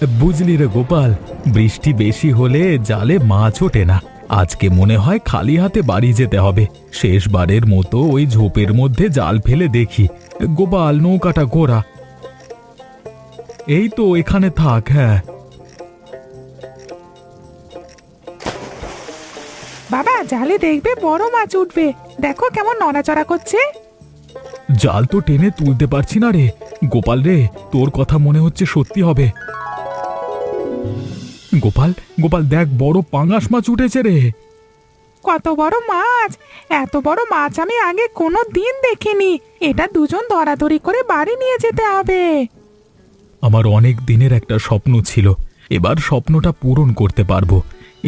বুঝলি রে গোপাল, বৃষ্টি বেশি হলে জালে মাছ ওঠে না। আজকে মনে হয় খালি হাতে বাড়ি যেতে হবে। শেষবারের মতো ওই ঝোপের মধ্যে জাল ফেলে দেখি। গোপাল, নৌকাটা ঘোরা। এই তো, এখানে থাক। হ্যাঁ বাবা, জালে দেখবে বড় মাছ উঠবে। দেখো কেমন নড়াচড়া করছে। জাল তো টেনে তুলতে পারছি না রে গোপাল রে, তোর কথা মনে হচ্ছে সত্যি হবে। গোপাল, গোপাল দেখ, বড় পাঙাশ মাছ উঠেছে রে। কত বড় মাছ! এত বড় মাছ আমি আগে কোনো দিন দেখিনি। এটা দুজন ধরাধরি করে বাড়ি নিয়ে যেতে হবে। আমার অনেক দিনের একটা স্বপ্ন ছিল, এবার স্বপ্নটা পূরণ করতে পারবো।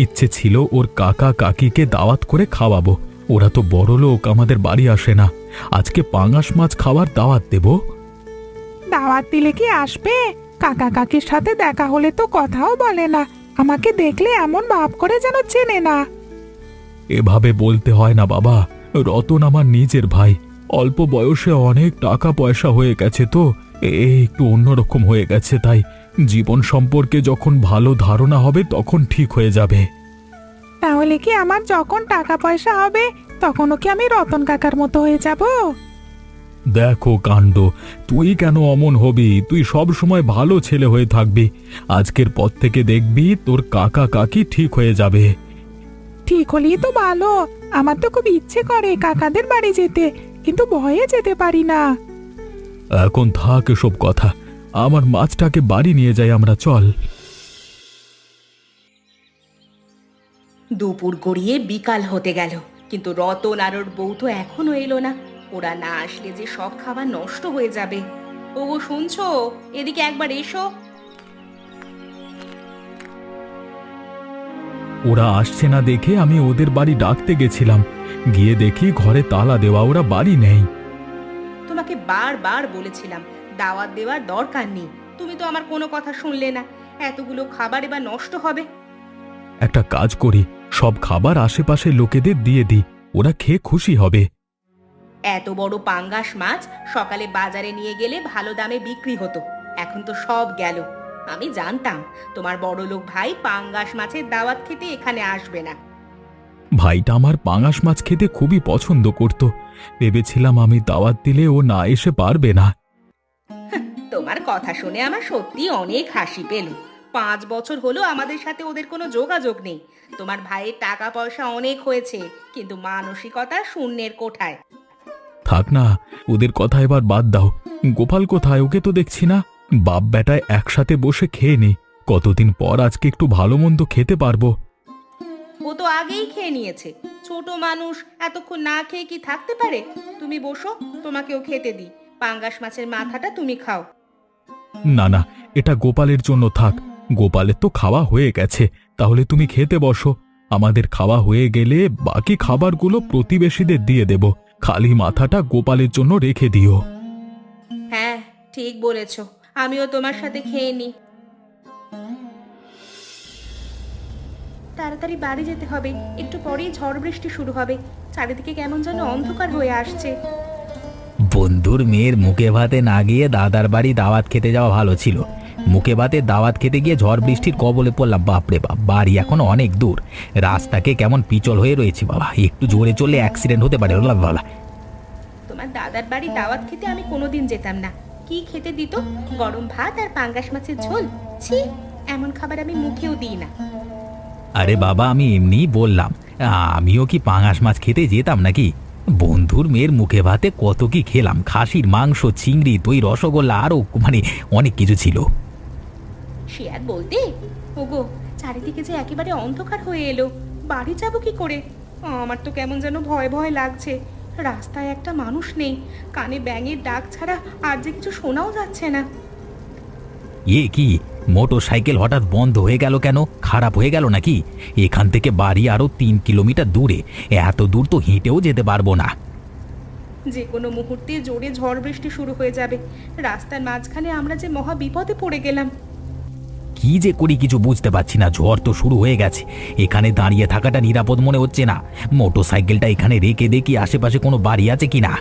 ইচ্ছে ছিল ওর কাকা কাকিকে দাওয়াত করে খাওয়াবো। ওরা তো বড় লোক, আমাদের বাড়ি আসে না। আজকে পাঙাশ মাছ খাওয়ার দাওয়াত দেব। দাওয়াত দিলে কি আসবে? কাকা কাকির সাথে দেখা হলে তো কথাও বলে না। আমাকে দেখলে এমন ভাব করে যেন চেনে না। এভাবে বলতে হয় না বাবা, রতন আমার নিজের ভাই। অল্প বয়সে অনেক টাকা পয়সা হয়ে গেছে, তো একটু অন্যরকম হয়ে গেছে। তাই জীবন সম্পর্কে যখন ভালো ধারণা হবে তখন ঠিক হয়ে যাবে। তাহলে কি আমার যখন টাকা পয়সা হবে তখনও কি আমি রতন কাকার মতো হয়ে যাব? দেখো কাণ্ড, তুই কেন অমন হবি? তুই সব সময় ভালো ছেলে হয়ে থাকবি। আজকের পর থেকে দেখবি তোর কাকা কাকি ঠিক হয়ে যাবে। ঠিক হলেই তো ভালো। আমার তো খুব ইচ্ছে করে কাকাদের বাড়ি যেতে, কিন্তু ভয়ে যেতে পারি না। এখন থাক এসব কথা, আমার মাছটাকে বাড়ি নিয়ে যাই আমরা, চল। দুপুর গড়িয়ে বিকাল হতে গেল, কিন্তু রতন আর ওর বউ তো এখনো এলো না। ওরা না আসলে যে সব খাবার নষ্ট হয়ে যাবে। ওগো, শুনছো? এদিকে একবার এসো। ওরা আসছে না দেখে আমি ওদের বাড়ি ডাকতে গেছিলাম। গিয়ে দেখি ঘরে তালা দেওয়া, ওরা বাড়ি নেই। তোমাকে বারবার বলেছিলাম দাওয়াত দেওয়ার দরকার নেই, তুমি তো আমার কোনো কথা শুনলে না। এতগুলো খাবার এবার নষ্ট হবে। একটা কাজ করি, সব খাবার আশেপাশের লোকেদের দিয়ে দিই, ওরা খেয়ে খুশি হবে। এত বড় পাঙ্গাস মাছ সকালে বাজারে নিয়ে গেলে ভালো দামে বিক্রি হতো, এখন তো সব গেল। আমি জানতাম তোমার বড়লোক ভাই পাঙ্গাস মাছের দাওয়াত খেতে এখানে আসবে না। ভাইটা আমার পাঙাশ মাছ খেতে খুবই পছন্দ করত। ভেবেছিলাম আমি দাওয়াত দিলে ও না এসে পারবে না। তোমার কথা শুনে আমার সত্যি অনেক হাসি পেল। 5 বছর হলো আমাদের সাথে ওদের কোনো যোগাযোগ নেই। তোমার ভাইয়ের টাকা পয়সা অনেক হয়েছে, কিন্তু মানসিকতা শূন্যের কোঠায়। থাক না, ওদের কথা এবার বাদ দাও। গোপাল কোথায়? ওকে তো দেখছি না। বাপ বেটায় একসাথে বসে খেয়ে নি, কতদিন পর আজকে একটু ভালো মন্দ খেতে পারবো। ও তো আগেই খেয়ে নিয়েছে। ছোট মানুষ এতক্ষণ না খেয়ে কি থাকতে পারে? তুমি বসো, তোমাকেও খেতে দিই। পাঙ্গাস মাছের মাথাটা তুমি খাও। না না, এটা গোপালের জন্য থাক। গোপালের তো খাওয়া হয়ে গেছে, তাহলে তুমি খেতে বসো। আমাদের খাওয়া হয়ে গেলে বাকি খাবারগুলো প্রতিবেশীদের দিয়ে দেব। খালি মাথাটা গোপালের জন্য রেখে দিও। হ্যাঁ, ঠিক বলেছ। আমিও তোমার সাথে খেয়ে নি। তাড়াতাড়ি বাড়ি যেতে হবে, একটু পরেই ঝড় বৃষ্টি শুরু হবে। চারিদিকে কেমন যেন অন্ধকার হয়ে আসছে। বন্ধুর মেয়ের মুখে ভাতে না গিয়ে দাদার বাড়ি দাওয়াত খেতে যাওয়া ভালো ছিল। মুখে ভাতে দাওয়াত খেতে গিয়ে ঝড় বৃষ্টির কবলে পড়লাম। বাপরে বাপ, বাড়ি এখন অনেক দূর, রাস্তাকে কেমন পিচল হয়ে রয়েছে বাবা, একটু জোরে চললে অ্যাক্সিডেন্ট হতে পারে বাবা। তোমার দাদার বাড়ি দাওয়াত খেতে আমি কোনোদিন যেতাম না। কি খেতে দিত? গরম ভাত আর পাঙ্গাস মাছের ঝোল। ছি, এমন খাবার আমি মুখেও দিই না। আরে বাবা, আমি এমনিই বললাম, আমিও কি পাঙাশ মাছ খেতে যেতাম নাকি? বন্ধুর মেয়ের মুখে ভাতে কত কি খেলাম, খাসির মাংস, চিংড়ি, দই, রসগোল্লা, আরও অনেক কিছু ছিল। সে আর বলতে। ওগো, চারিদিকে যে একেবারে অন্ধকার হয়ে এলো, বাড়ি যাব কি করে? আমার তো কেমন যেন ভয় ভয় লাগছে। রাস্তায় একটা মানুষ নেই, কানে ব্যাঙের ডাক ছাড়া আর যে কিছু শোনাও যাচ্ছে না। কি মোটর সাইকেল হঠাৎ বন্ধ হয়ে গেল কেন? খারাপ হয়ে গেল নাকি? এখান থেকে বাড়ি আরো 3 কিলোমিটার দূরে, এত দূর তো হেঁটেও যেতে পারবো না। যে কোনো মুহূর্তে জোরে ঝড় বৃষ্টি শুরু হয়ে যাবে। রাস্তার মাঝখানে আমরা যে মহা বিপদে পড়ে গেলাম। কি যে করি কিছু বুঝতে পারছি না, ঝড় তো শুরু হয়ে গেছে। এখানে দাঁড়িয়ে থাকাটা নিরাপদ মনে হচ্ছে না। মোটর সাইকেলটা এখানে রেখে দেখি আশেপাশে কোনো বাড়ি আছে কিনা।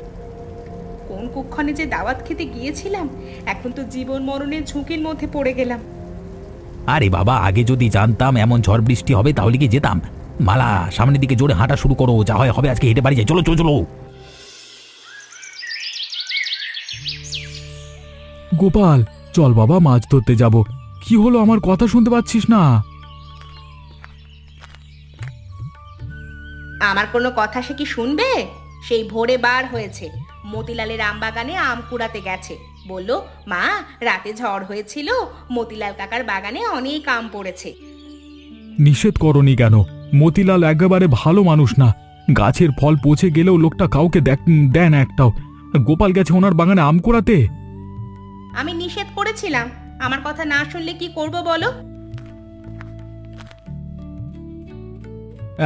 কোন কুক্ষণে যে দাওয়াত খেতে গিয়েছিলাম, এখন তো জীবন মরণের ঝুঁকির মধ্যে পড়ে গেলাম। আরে বাবা, আগে যদি জানতাম এমন ঝড় বৃষ্টি হবে তাহলে কি যেতাম। মালা, সামনের দিকে জোরে হাঁটা শুরু করো, যা হয় হবে, আজকে হেঁটে বাড়ি যাই, চলো চলো চলো। গোপাল, চল বাবা, মাছ ধরতে যাব। কি হলো, আমার কথা শুনতে পাচ্ছিস না? আমার কোনো কথা সে কি শুনবে? সেই ভোরে বার হয়েছে, মতিলালের আম বাগানে আম কুড়াতে গেছে। বলল, মা, রাতে ঝড় হয়েছিল, মতিলাল কাকার বাগানে অনেক আম পড়েছে। নিষেধ করনি কেন? মতিলাল একেবারে ভালো মানুষ না। গাছের ফল পচে গেলেও লোকটা কাউকে দেয় না একটাও। গোপাল গেছে ওনার বাগানে আম কুড়াতে। আমি নিষেধ করেছিলাম, আমার কথা না শুনলে কি করব বলো?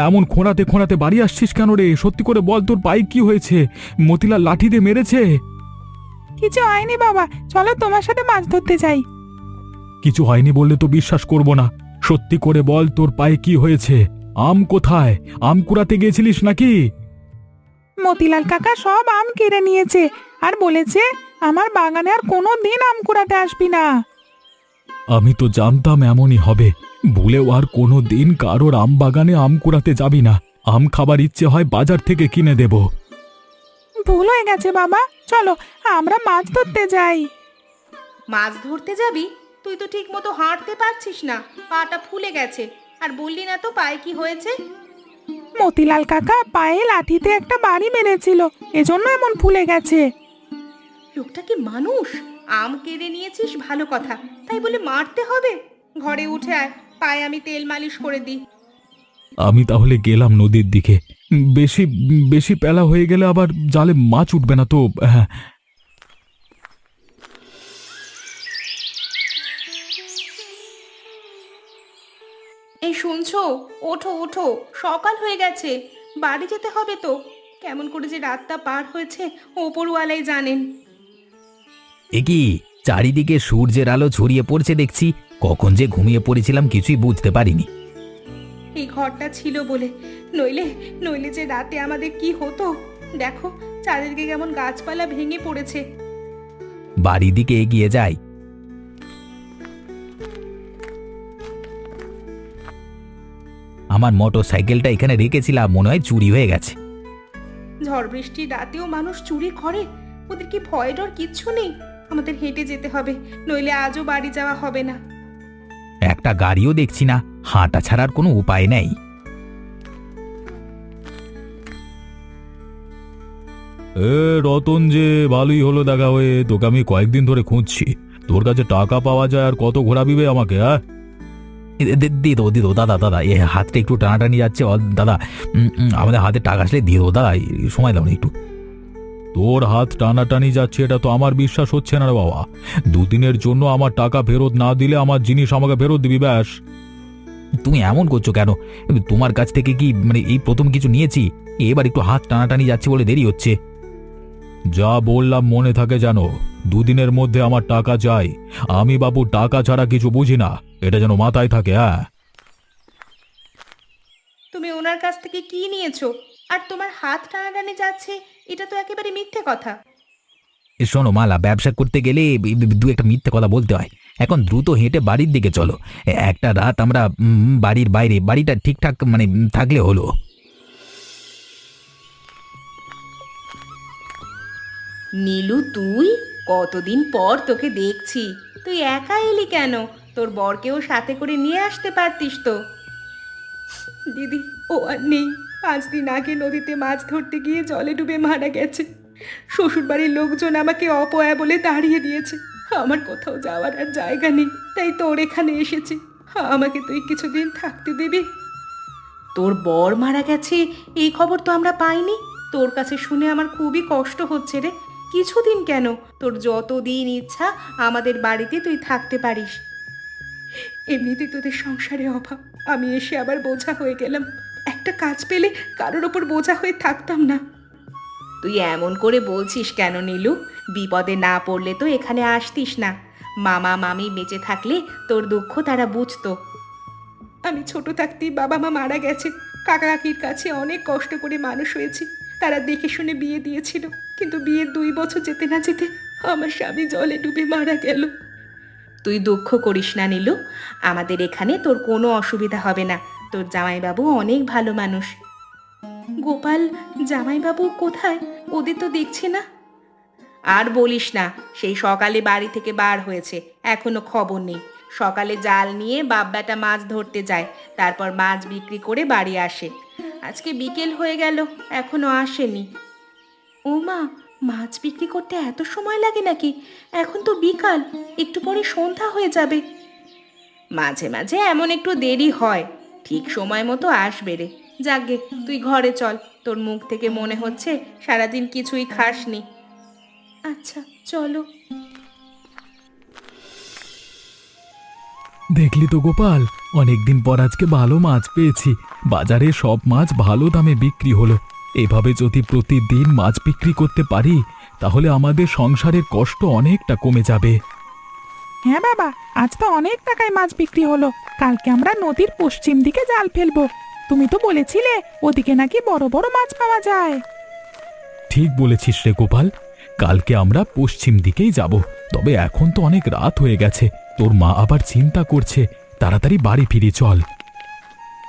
এমন খোঁড়াতে খোঁড়াতে বাড়ি আসছিস কেন রে? সত্যি করে বল, তোর পায়ে কি হয়েছে? মতিলাল লাঠি দিয়ে মেরেছে? কিছু হয়নি বাবা, চলো তোমার সাথে মাছ ধরতে যাই। কিছু হয়নি বললে তো বিশ্বাস করব না। সত্যি করে বল, তোর পায়ে কি হয়েছে? আম কোথায়? আম কুড়াতে গিয়েছিলিস নাকি? মতিলাল কাকা সব আম কেড়ে নিয়েছে আর বলেছে আমার বাগানে আর কোনো দিন আম কুড়াতে আসবি না। আমি তো জানতাম এমনই হবে। ভুলেও আর কোনো দিন কারোর আম বাগানে আম কুড়াতে যাবি না। আম খাবার ইচ্ছে হয় বাজার থেকে কিনে দেব। ভুল হয়ে গেছে বাবা, চলো আমরা মাছ ধরতে যাই। মাছ ধরতে যাবি? তুই তো ঠিক মতো হাঁটতে পারছিস না, পাটা ফুলে গেছে। আর বললি না তো পায়ে কি হয়েছে? মতিলাল কাকা পায়ে লাঠিতে একটা বাড়ি মেরেছিল, এজন্য এমন ফুলে গেছে। লোকটা কি মানুষ? আম কেড়ে নিয়েছিস ভালো কথা, তাই বলে মারতে হবে? ঘরে উঠে আয়, পায়ে আমি তেল মালিশ করে দিই। আমি তাহলে গেলাম নদীর দিকে। বেশি বেশি পেলা হয়ে গেলে আবার জালে মাছ উঠবে না তো। হ্যাঁ, এই শুনছো? ওঠো ওঠো, সকাল হয়ে গেছে, বাড়ি যেতে হবে তো। কেমন করে যে রাতটা পার হয়েছে ওপরওয়ালাই জানেন। এ কি, চারিদিকে সূর্যের আলো ছড়িয়ে পড়ছে দেখছি। কখন যে ঘুমিয়ে পড়েছিলাম কিছুই বুঝতে পারিনি। এই ঘরটা ছিল বলে, নইলে নইলে যে রাতে আমাদের কি হতো। দেখো, চারিদিকে কেমন গাছপালা ভেঙে পড়েছে। বাড়ির দিকে এগিয়ে যাই। আমার মোটর সাইকেলটা এখানে রেখেছিলাম, মনে হয় চুরি হয়ে গেছে। ঝড় বৃষ্টির রাতেও মানুষ চুরি করে? ওদের কি ভয় ডর কিচ্ছু নেই? আমাদের হেঁটে যেতে হবে, নইলে আজও বাড়ি যাওয়া হবে না। একটা গাড়িও দেখছি না, হাঁটা ছাড়ার কোনো উপায় নেই। রতন, যে ভালোই হলো দেখা হয়ে। তোকে আমি কয়েকদিন ধরে খুঁজছি। তোর কাছে টাকা পাওয়া যায় আর কত ঘোরাবিবে আমাকে? হ্যাঁ, দিয়ে দেবো দিয়ে দেবো দাদা। দাদা, এ হাতটা একটু টানাটানি যাচ্ছে দাদা। আমাদের হাতে টাকা আসলে দিয়ে দেবো দাদা, সময় দাও না একটু। তোর হাত টানাটানি যাচ্ছে এটা তো আমার বিশ্বাস হচ্ছে না রে বাবা। দুদিনের জন্য আমার টাকা ফেরত না দিলে আমার জিনিস আমাকে ফেরত দিবি ব্যাস। তুমি এমন করছো কেন? তোমার কাছ থেকে কি মানে এই প্রথম কিছু নিয়েছি? এবার একটু হাত টানাটানি যাচ্ছে বলে দেরি হচ্ছে। যা বললাম মনে থাকে জানো, দুদিনের মধ্যে আমার টাকা চাই। আমি বাবু টাকা ছাড়া কিছু বুঝি না, এটা যেন মাথায় থাকে। হ্যাঁ, তুমি ওনার কাছ থেকে কি নিয়েছো? আর তোমার হাত টানাটানি যাচ্ছে, এটা তো একেবারে মিথ্যে কথা। শোনো মালা, ব্যবসা করতে গেলে দু একটা মিথ্যে কথা বলতে হয়। এখন দ্রুত হেঁটে বাড়ির দিকে চলো। একটা রাত আমরা বাড়ির বাইরে, বাড়িটা ঠিকঠাক মানে থাকলে হলো। নীলু, তুই? কতদিন পর তোকে দেখছি। তুই একা এলি কেন? তোর বরকেও সাথে করে নিয়ে আসতে পারতিস তো। দিদি, ও আর নেই। 5 দিন আগে নদীতে মাছ ধরতে গিয়ে জলে ডুবে মারা গেছে। শ্বশুরবাড়ির লোকজন আমাকে অপয়া বলে তাড়িয়ে দিয়েছে। আমার কোথাও যাওয়ার আর জায়গা নেই, তাই তোর এখানে এসেছি। আমাকে তুই কিছুদিন থাকতে দিবি? তোর বর মারা গেছে এই খবর তো আমরা পাইনি। তোর কাছে শুনে আমার খুবই কষ্ট হচ্ছে রে। কিছুদিন কেন, তোর যতদিন ইচ্ছা আমাদের বাড়িতে তুই থাকতে পারিস। এমনিতে তোদের সংসারে অভাব, আমি এসে আবার বোঝা হয়ে গেলাম। একটা কাজ পেলে কারোর ওপর বোঝা হয়ে থাকতাম না। তুই এমন করে বলছিস কেন নীলু? বিপদে না পড়লে তো এখানে আসতিস না। মামা মামি বেঁচে থাকলে তোর দুঃখ তারা বুঝতো। আমি ছোট থাকতেই বাবা মা মারা গেছে। কাকা কাকির কাছে অনেক কষ্ট করে মানুষ হয়েছি। তারা দেখে শুনে বিয়ে দিয়েছিল, কিন্তু বিয়ের 2 বছর যেতে না যেতে আমার স্বামী জলে ডুবে মারা গেল। তুই দুঃখ করিস না নীলু, আমাদের এখানে তোর কোনো অসুবিধা হবে না। তোর জামাইবাবু অনেক ভালো মানুষ। গোপাল, জামাইবাবু কোথায়? ওদের তো দেখছি না। আর বলিস না, সেই সকালে বাড়ি থেকে বার হয়েছে, এখনো খবর নেই। সকালে জাল নিয়ে বাপ বেটা মাছ ধরতে যায়, তারপর মাছ বিক্রি করে বাড়ি আসে। আজকে বিকেল হয়ে গেল, এখনো আসেনি। ও মা, মাছ বিক্রি করতে এত সময় লাগে নাকি? এখন তো বিকাল, একটু পরে সন্ধ্যা হয়ে যাবে। মাঝে মাঝে এমন একটু দেরি হয়, ঠিক সময় মতো আসবে রে। যাকগে, তুই ঘরে চল, তোর মুখ থেকে মনে হচ্ছে সারাদিন কিছুই খাসনি। আচ্ছা চলো। দেখলি তো গোপাল, অনেকদিন পর আজকে ভালো মাছ পেয়েছি। বাজারে সব মাছ ভালো দামে বিক্রি হলো। এভাবে যদি প্রতিদিন মাছ বিক্রি করতে পারি তাহলে আমাদের সংসারের কষ্ট অনেকটা কমে যাবে। হ্যাঁ বাবা, আজ তো অনেক টাকায় মাছ বিক্রি হলো। কালকে আমরা নদীর পশ্চিম দিকে জাল ফেলবো। তুমি তো বলেছিলে ওদিকে নাকি বড় বড় মাছ পাওয়া যায়। ঠিক বলেছিস রে গোপাল, কালকে আমরা পশ্চিম দিকেই যাব। তবে এখন তো অনেক রাত হয়ে গেছে, তোর মা আবার চিন্তা করছে। তাড়াতাড়ি বাড়ি ফিরে চল।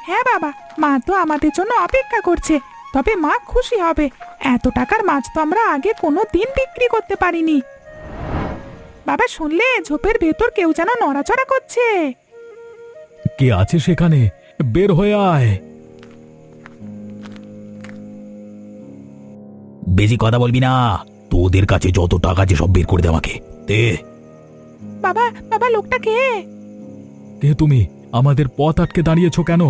হ্যাঁ বাবা, মা তো আমাদের জন্য অপেক্ষা করছে। তবে মা খুশি হবে, এত টাকার মাছ তো আমরা আগে কোনো দিন বিক্রি করতে পারিনি। বাবা, শুনলে ঝোপের ভেতর কেউ যেন নড়াচড়া করছে। কে আছে সেখানে? বের হয়ে আয়। বেশি কথা বলবি না, তোদের কাছে যত টাকা আছে সব বের করে দে আমাকে। দে। বাবা বাবা, লোকটা কে? কে তুমি? আমাদের পথ আটকে দাঁড়িয়েছো কেন?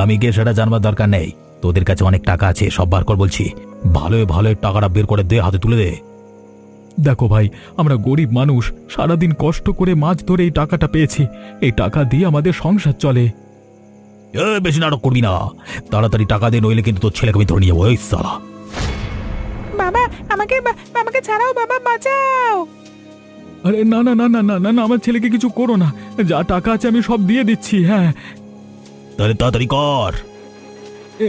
আমি কে সেটা জানবার দরকার নেই। তোদের কাছে অনেক টাকা আছে, সব বার কর বলছি। ভালো ভালো টাকাটা বের করে দে, হাতে তুলে দে। দেখো ভাই, আমরা গরিব মানুষ, সারাদিন কষ্ট করে মাছ ধরে এই টাকাটা পেয়েছি। এই টাকা দিয়ে আমাদের সংসার চলে। বেশি নাটক করবি না, তাড়াতাড়ি টাকা দে, নইলে কিন্তু তোর ছেলেকে আমি ধরে নিয়ে যাবো। ওই সালা। বাবা, আমাকে ছাড়াও, বাবা বাঁচাও। আরে না না না না না না না, আমার ছেলেকে কিছু করো না। যা টাকা আছে আমি সব দিয়ে দিচ্ছি। হ্যাঁ, তাহলে তাড়াতাড়ি কর।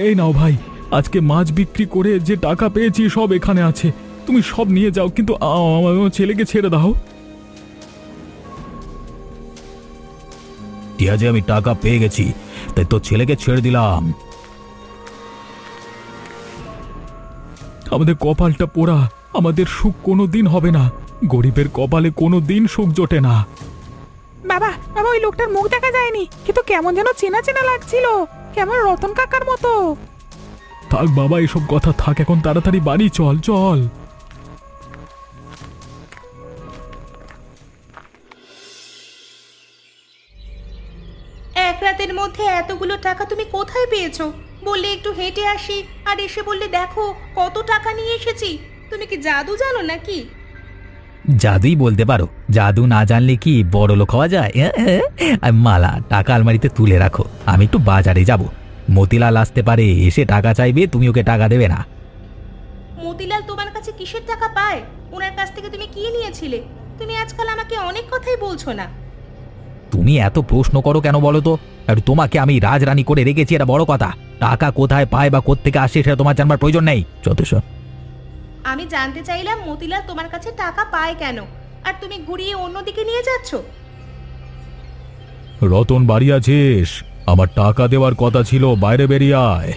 এই নাও ভাই, আজকে মাছ বিক্রি করে যে টাকা পেয়েছি সব এখানে আছে। তুমি সব নিয়ে যাও, কিন্তু আমার ছেলেকে ছেড়ে দাও। ঠিক আছে, আমি টাকা পেয়ে গেছি, তাই তোর ছেলেকে ছেড়ে দিলাম। আমাদের কপালটা পোড়া, আমাদের সুখ কোনো দিন হবে না। গরিবের কপালে কোনো দিন সুখ জোটে না। বাবা বাবা, ওই লোকটার মুখ দেখা যায়নি, কিন্তু কেমন যেন চেনা চেনা লাগছিল, কেমন রতন কাকার মতো। থাক বাবা, এসব কথা থাক, এখন তাড়াতাড়ি বাড়ি চল চল। এক রাতের মধ্যে এতগুলো টাকা তুমি কোথায় পেয়েছো? বললে একটু হেঁটে আসি, আর এসে বললে দেখো কত টাকা নিয়ে এসেছি। তুমি কি জাদু জানো নাকি? জাদুই বলতে পারো, জাদু না জানলে কি বড় লোক হওয়া যায়? আর মালা, টাকা আলমারিতে তুলে রাখো, আমি একটু বাজারে যাব। মতিলাল আসতে পারে, এসে টাকা চাইবে, তুমি ওকে টাকা দেবে না। মতিলাল তোমার কাছে কিসের টাকা পায়? ওনার কাছ থেকে তুমি কি নিয়েছিলে? তুমি আজকাল আমাকে অনেক কথাই বলছো না। তুমি এত প্রশ্ন করো কেন বলো তো? আর তোমাকে আমি রাজরানী করে রেখেছি, এটা বড় কথা। টাকা কোথায় পায় বা কোত্থেকে আসে সেটা তোমার জানবার প্রয়োজন নেই। যথেষ্ট। আমি জানতে চাইলাম মতিলাল তোমার কাছে টাকা পায় কেন, আর তুমি ঘুরিয়ে অন্যদিকে নিয়ে যাচ্ছ। রতন, বাড়ি আছিস? আমার টাকা দেওয়ার কথা ছিল, বাইরে বেরিয়ে আয়।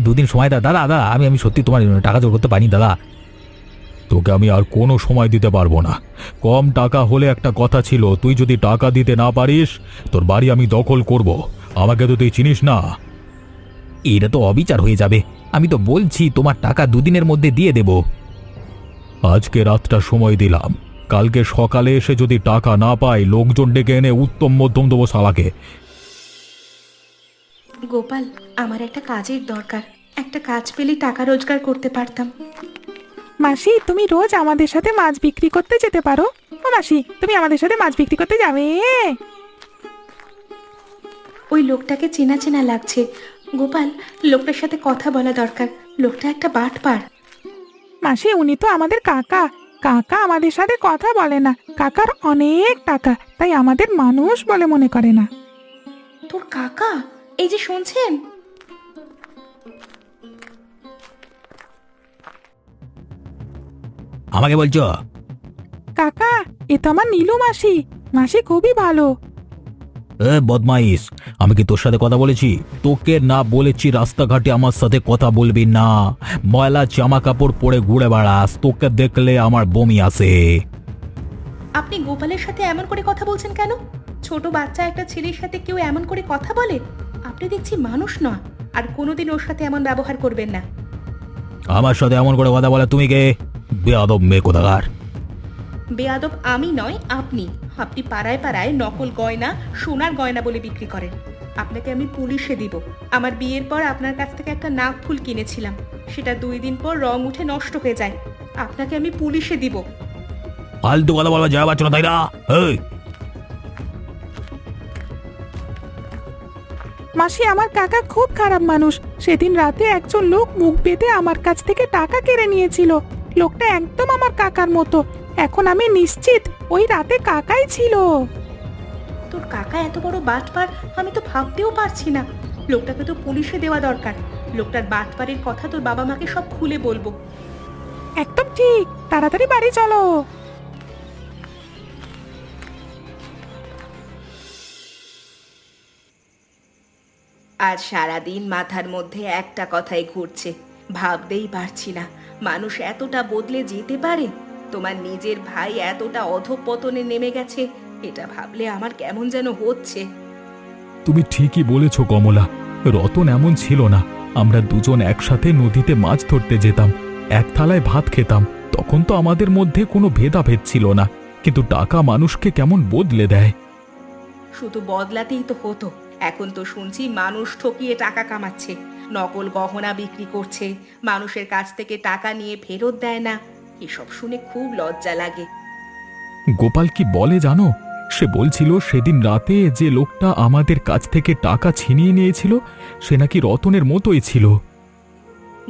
দুদিন সময় দাও দাদা। দাদা, আমি সত্যি তোমার টাকা জোর করতে পারিনি দাদা। তোকে আমি আর কোনো সময় দিতে পারবো না। কম টাকা হলে একটা কথা ছিল, তুই যদি টাকা দিতে না পারিস তোর বাড়ি আমি দখল করব। আমাকে তো তুই চিনিস না। এটা তো অবিচার হয়ে যাবে। আমি তো বলছি তোমার টাকা দুদিনের মধ্যে দিয়ে দেব। আজকে রাতটা সময় দিলাম, কালকে সকালে এসে যদি টাকা না পাই লোকজন ডেকে এনে উত্তম মধ্যম দেবো শালাকে। গোপাল, আমার একটা কাজের দরকার, একটা কাজ পেলে টাকা রোজগার করতে পারতাম। মাসি, তুমি রোজ আমাদের সাথে মাছ বিক্রি করতে যেতে পারো। ও মাসি, তুমি আমাদের সাথে মাছ বিক্রি করতে যাবে? ওই লোকটাকে চেনা চেনা লাগছে। গোপাল, লোকটার সাথে কথা বলা দরকার। লোকটা একটা বাটপার। মাসি, উনি তো আমাদের কাকা। কাকা আমাদের সাথে কথা বলে না। কাকার অনেক টাকা, তাই আমাদের মানুষ বলে মনে করে না। তোর কাকা? এই যে শুনছেন? আমাকে বলছো? কাকা, এ তো আমার নীলু মাসি। মাসি খুবই ভালো। এ বদমাইশ, আমি কি তোর সাথে কথা বলেছি? তোকে না বলেছি রাস্তাঘাটে আমার সাথে কথা বলবি না। ময়লা জামা কাপড় পরে ঘুরে বেড়াস, তোকে দেখলে আমার বমি আসে। আপনি গোপালের সাথে এমন করে কথা বলছেন কেন? ছোট বাচ্চা একটা ছেলের সাথে কেউ এমন করে কথা বলে? আপনি দেখছি মানুষ নয়, আর কোনোদিন ওর সাথে এমন ব্যবহার করবেন না। আমার সাথে এমন করে কথা বলে তুমি কে? বেয়াদব মেয়ে কোথাকার। বেয়াদব আমি নয়, আপনি। আপনি পাড়ায় পাড়ায় নকল গয়না, সোনার গয়না বলে বিক্রি করেন। আপনাকে আমি পুলিশে দিব। আমার বিয়ের পর আপনার কাছ থেকে একটা নাক ফুল কিনেছিলাম, সেটা 2 দিন পর রং উঠে নষ্ট হয়ে যায়। আপনাকে আমি পুলিশে দিব। ফালতু কথা বলবা যায় পাচ্ছ না, তাই না? এই মাসি, আমার কাকা খুব খারাপ মানুষ। সেদিন রাতে একজন লোক মুখ বেঁধে আমার কাছ থেকে টাকা কেড়ে নিয়েছিল। লোকটা একদম আমার কাকার মতো। এখন আমি নিশ্চিত ওই রাতে কাকাই ছিল। তোর কাকা এত বড় বাটপার আমি তো ভাবতেও পারছি না। লোকটাকে তো পুলিশে দেওয়া দরকার। লোকটার বাটপারের কথা তোর বাবা মাকে সব খুলে বলবো। একদম ঠিক, তাড়াতাড়ি বাড়ি চলো। আজ সারাদিন মাথার মধ্যে একটা কথাই ঘুরছে, ভাবতেই পারছি না মানুষ এতটা বদলে যেতে পারে। তোমার নিজের ভাই এতটা অধঃপতনে নেমে গেছে, এটা ভাবলে আমার কেমন যেন হচ্ছে। তুমি ঠিকই বলেছ কমলা। রতন এমন ছিল না। আমরা দুজন একসাথে নদীতে মাছ ধরতে যেতাম, এক থালায় ভাত খেতাম। তখন তো আমাদের মধ্যে কোনো ভেদাভেদ ছিল না, কিন্তু টাকা মানুষকে কেমন বদলে দেয়। শুধু বদলাতেই তো হতো। এখন তো শুনছি মানুষ ঠকিয়ে টাকা কামাচ্ছে, নকল গহনা বিক্রি করছে, মানুষের কাছ থেকে টাকা নিয়ে ফেরত দেয় না। এসব শুনে খুব লজ্জা লাগে। গোপাল কি বলে জানো? সে বলছিল সেদিন রাতে যে লোকটা আমাদের কাছ থেকে টাকা ছিনিয়ে নিয়েছিল সে নাকি রতনের মতোই ছিল।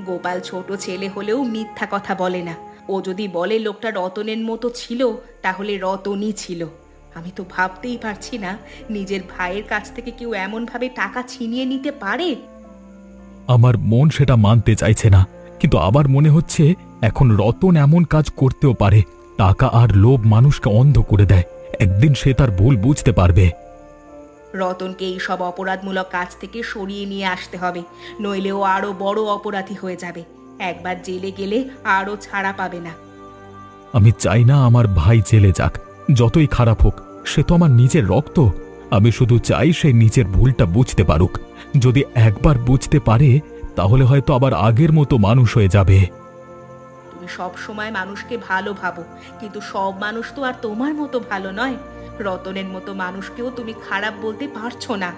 গোপাল ছোট ছেলে হলেও মিথ্যা কথা বলে না। ও যদি বলে লোকটা রতনের মতো ছিল, তাহলে রতনই ছিল। আমি তো ভাবতেই পারছি না নিজের ভাইয়ের কাছ থেকে কেউ এমন ভাবে টাকা ছিনিয়ে নিতে পারে। আমার মন সেটা মানতে চাইছে না, কিন্তু আবার মনে হচ্ছে এখন রতন এমন কাজ করতেও পারে। টাকা আর লোভ মানুষকে অন্ধ করে দেয়। একদিন সে তার ভুল বুঝতে পারবে। রতনকে এই সব অপরাধমূলক কাজ থেকে সরিয়ে নিয়ে আসতে হবে, নইলে ও আরো বড় অপরাধী হয়ে যাবে। একবার জেলে গেলে আরো ছাড়া পাবে না। আমি চাই না আমার ভাই জেলে যাক, যতই খারাপ হোক। সে তো আমার নিজের রক্ত। আমি শুধু চাই সে নিজের ভুলটা বুঝতে পারুক। যদি একবার বুঝতে পারে তাহলে হয়তো আবার আগের মতো মানুষ হয়ে যাবে। তুমি সব সময় মানুষকে ভালো ভাবো, কিন্তু সব মানুষ তো আর তোমার মতো ভালো নয়। রতনের মতো মানুষকেও তুমি খারাপ বলতে পারছো না।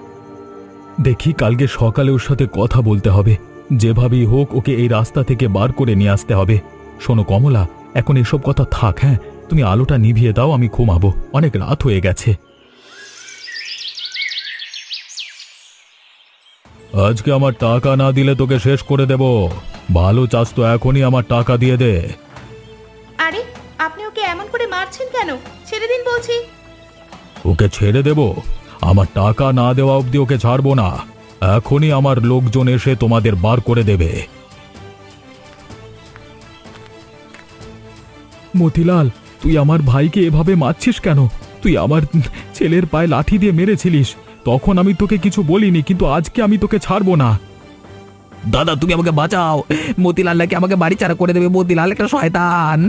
দেখি কালকে সকালে ওর সাথে কথা বলতে হবে। যেভাবেই হোক ওকে এই রাস্তা থেকে বার করে নিয়ে আসতে হবে। শোনো কমলা, এখন এসব কথা থাক। হ্যাঁ, তুমি আলোটা নিভিয়ে দাও, আমি ঘুমাবো, অনেক রাত হয়ে গেছে। আজকে আমার টাকা না দিলে তোকে শেষ করে দেব। ভালো চাস তো এখনই আমার টাকা দিয়ে দে। আরে, আপনি ওকে এমন করে মারছেন কেন? ছেড়ে দিন বলছি। ওকে ছেড়ে দেব? আমার টাকা না দেওয়া অবধি ওকে ছাড়বো না। এখনই আমার লোকজন এসে তোমাদের বার করে দেবে। মতিলাল, তুই আমার ভাইকে এভাবে মারছিস কেন? তুই আমার ছেলের পায়ে লাঠি দিয়ে মেরেছিলিস। তখন আমি তোকে কিছু বলিনি, কিন্তু আজকে আমি তোকে ছাড়বো না। দাদা, তুমি আমাকে বাঁচাও। মতিলাল নাকি আমাকে বাড়ি ছাড়া করে দেবে। মতিলাল একটা শয়তান।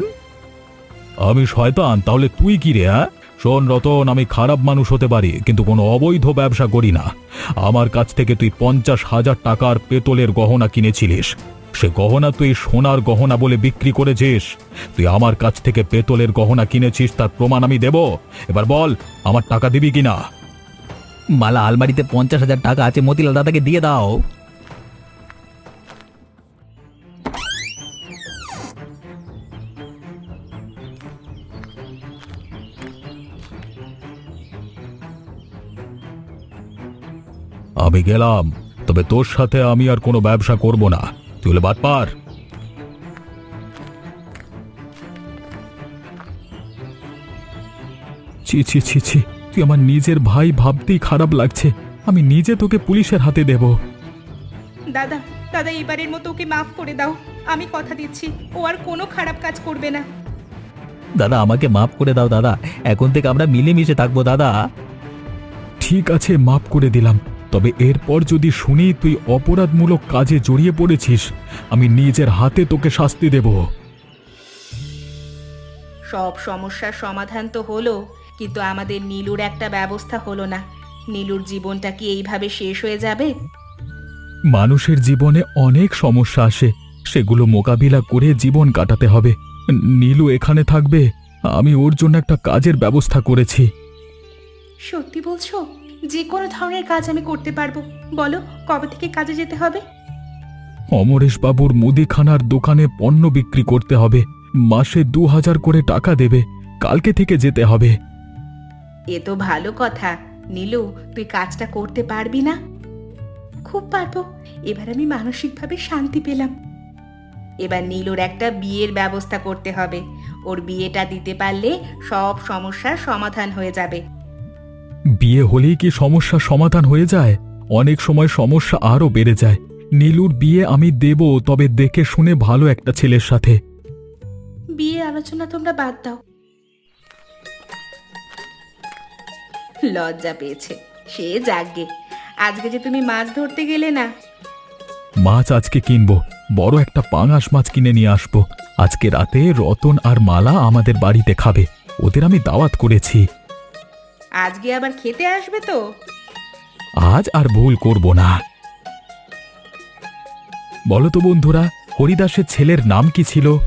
আমি শয়তান? তাহলে তুই কি রে? হ্যাঁ, শোন রতন, আমি খারাপ মানুষ হতে পারি, কিন্তু কোনো অবৈধ ব্যবসা করি না। আমার কাছ থেকে তুই 50,000 টাকার পেতলের গহনা কিনেছিলিস। সে গহনা তুই সোনার গহনা বলে বিক্রি করেছিস। তুই আমার কাছ থেকে পেতলের গহনা কিনেছিস, তার প্রমাণ আমি দেব। এবার বল, আমার টাকা দিবি কিনা? মালা আলমারিতে 50,000 টাকা আছে, মতিলাল দাদাকে দিয়ে দাও। আমি গেলাম, তবে তোর সাথে আমি আর কোনো ব্যবসা করব না। তুই হলে বাটপার। ছি ছি ছি ছি, তুই আমার নিজের ভাই, ভাবতেই খারাপ লাগছে। আমি নিজে তোকে পুলিশের হাতে দেব। দাদা, দাদা, এবারের মতো ওকে মাফ করে দাও। আমি কথা দিচ্ছি ও আর কোনো খারাপ কাজ করবে না। দাদা আমাকে মাফ করে দাও দাদা, এখন থেকে আমরা মিলেমিশে থাকবো দাদা। ঠিক আছে, মাফ করে দিলাম। তবে এরপর যদি শুনি তুই অপরাধমূলক কাজে জড়িয়ে পড়েছিস, আমি নিজের হাতে তোকে শাস্তি দেব। সব সমস্যার সমাধান তো হলো, কিন্তু আমাদের নীলুর একটা ব্যবস্থা হলো না। নীলুর জীবনটা কি এইভাবে শেষ হয়ে যাবে? মানুষের জীবনে অনেক সমস্যা আসে, সেগুলো মোকাবিলা করে জীবন কাটাতে হবে। নীলু এখানে থাকবে, আমি ওর জন্য একটা কাজের ব্যবস্থা করেছি। সত্যি বলছো? যে কোনো ধরনের কাজ আমি করতে পারবো। বলো, কবে থেকে কাজে যেতে হবে? অমরেশ বাবুর মুদিখানার দোকানে পণ্য বিক্রি করতে হবে, মাসে 2000 করে টাকা দেবে। কালকে থেকে যেতে হবে। এ তো ভালো কথা। নীলু, তুই কাজটা করতে পারবি না? খুব পারবো। এবার আমি মানসিকভাবে শান্তি পেলাম। এবার নীলুর একটা বিয়ের ব্যবস্থা করতে হবে। ওর বিয়েটা দিতে পারলে সব সমস্যার সমাধান হয়ে যাবে। বিয়ে হলেই কি সমস্যা সমাধান হয়ে যায়? অনেক সময় সমস্যা আরও বেড়ে যায়। নীলুর বিয়ে আমি দেব, তবে দেখে শুনে ভালো একটা ছেলের সাথে। বিয়ে আলোচনা তোমরা বাদ দাও। লজ্জা পেয়েছে। সে যাকগে। আজকে যে তুমি মাছ ধরতে গেলে না। মাছ আজকে কিনবো, বড় একটা পাঙাশ মাছ কিনে নিয়ে আসবো। আজকে রাতে রতন আর মালা আমাদের বাড়িতে খাবে, ওদের আমি দাওয়াত করেছি। আজকে আবার খেতে আসবে তো? আজ আর ভুল করব না। বলো তো বন্ধুরা, হরিদাসের ছেলের নাম কি ছিল?